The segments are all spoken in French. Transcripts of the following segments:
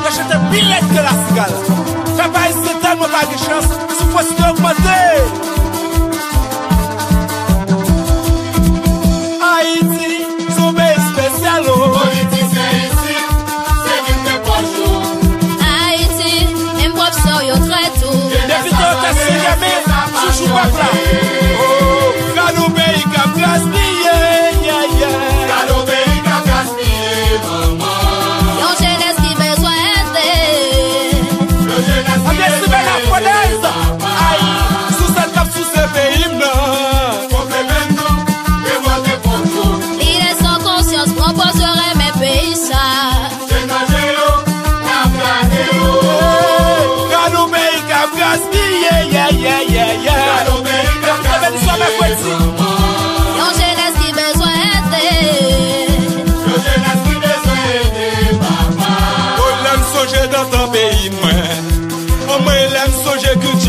J'achète billet que la cigale. Fais pas essayer tellement pas de chance. Si faut se augmenter. Haïti, son pays spécial. Politicien ici, c'est vite pour jour. Haïti, même professeur yo très tout. Depuis tout à si jamais, je joue pas là. Oh, quand nos pays cap gaspillé, yeah, yeah. Quand nos pays cap gaspillé, maman.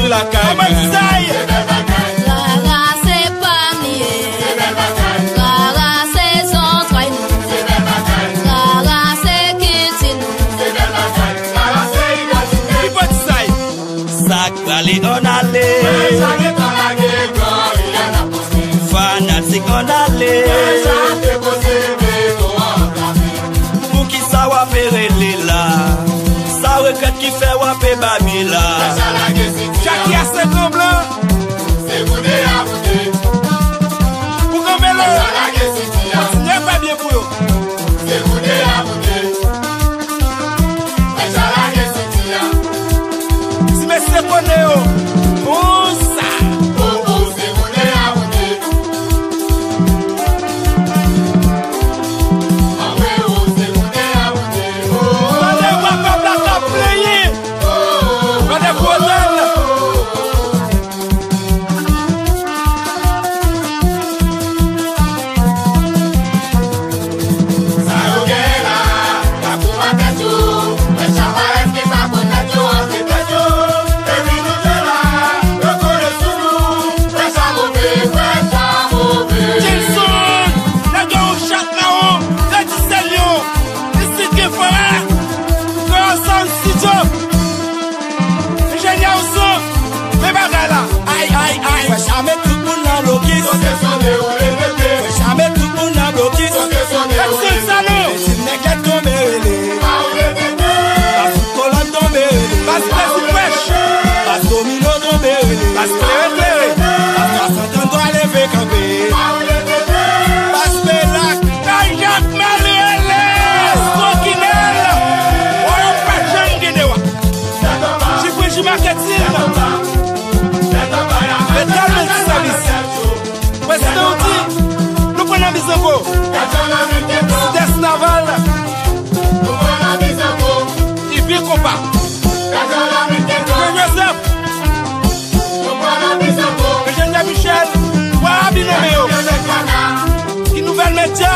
La caille. Rara c'est pas lié. Rara c'est son train. Rara c'est kitchen. Rara c'est identité. Sacré on allait. Fanatique on allait. Pour qui ça va faire les là. Ça requête qui fait wapé babila. Jackie a 5 ans blanc. C'est vous à vous. Pour qu'on met le. Continuez pas bien pour eux. C'est vous à vous. Si monsieur connaît, où ça? C'est vous à vous. Ah oui, c'est vous à vous. On est pas comme la cap playée. On est pour Michel, qui nouvelle média.